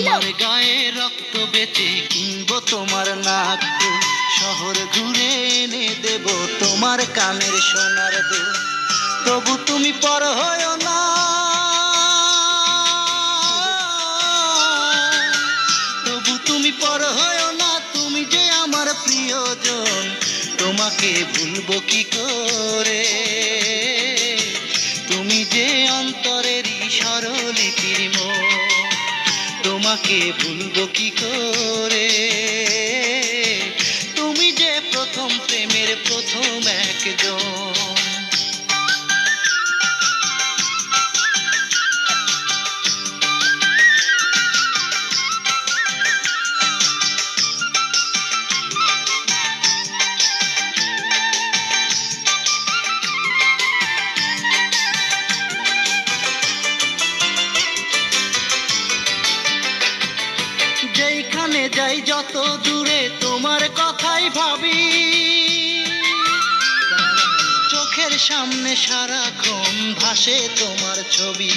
আমার গায়ে রক্ত বেচে কিনবো তোমার নাক ফুল, শহর ঘুরে এনে দেব তোমার কানের সোনার দুল। তবু তুমি পর হয়ো না, তবু তুমি পর হয়ো না, তুমি যে আমার প্রিয়জন। তোমাকে ভুলবো কি করে, তুমি যে অন্তরেরই স্বরলিপির মোর। তোমাকে ভুলবো কি করে, তুমি যে প্রথম প্রেমের প্রথম একজন। যেখানে যাই যত দূরে তোমার কথাই ভাবি, চোখের সামনে সারাক্ষণ ভাসে তোমার ছবি।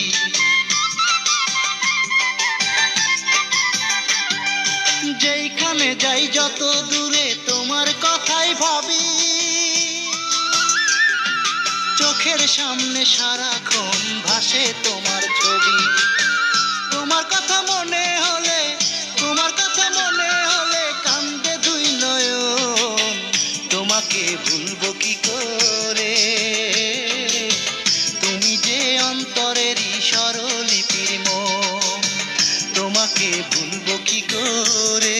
যেখানে যাই যত দূরে তোমার কথাই ভাবি, চোখের সামনে সারাক্ষণ ভাসে তোমার ছবি। তোমার কথা মনে হলে, তোমার কথা মনে হলে কান্দে দুই নয়ন। তোমাকে ভুলবো কি করে, তুমি যে অন্তরেরই স্বরলিপির মোর। তোমাকে ভুলবো কি করে,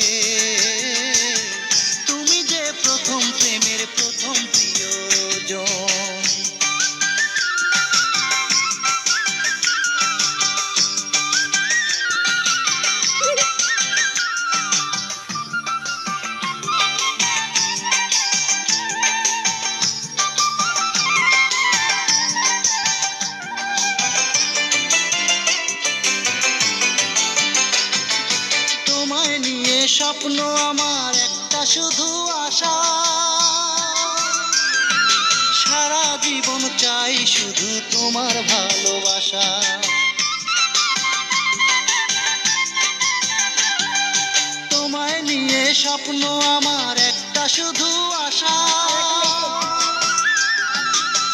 তুমি যে প্রথম প্রেমের প্রথম প্রিয়জন। স্বপ্ন আমার একটা শুধু আশা, সারা জীবন চাই শুধু তোমার ভালোবাসা। তোমায় নিয়ে স্বপ্ন আমার একটা শুধু আশা,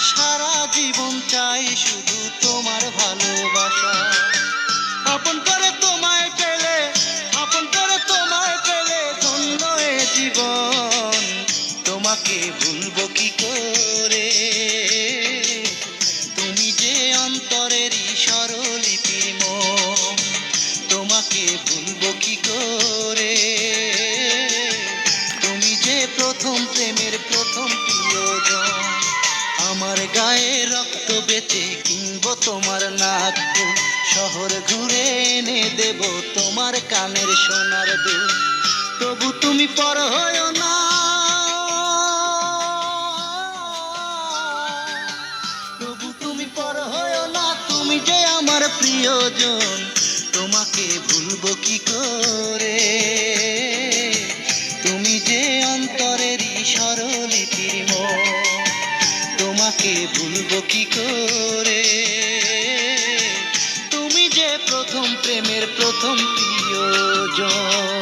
সারা জীবন চাই শুধু তোমার ভালোবাসা। আপন করে তোমায় পেলে, আপন করে তোমায় পেলে ধন্য এ জীবন। তোমাকে ভুলবো কি করে, তুমি যে অন্তরেরই স্বরলিপির মোর। তোমাকে ভুলবো কি করে, তুমি যে প্রথম প্রেমের প্রথম প্রিয়জন। আমার গায়ে রক্ত বেচে কিনবো তোমার নাক ফুল, শহর ঘুরে এনে দেব তোমার কানের সোনার দুল। তবু তুমি পর হয়ো না, তবু তুমি পর হয়ো না, তুমি যে আমার প্রিয়জন। তোমাকে ভুলবো কি করে, তুমি যে অন্তরেরই স্বরলিপির মোর। তোমাকে ভুলবো কি করে, তুমি যে প্রথম প্রেমের প্রথম প্রিয়জন।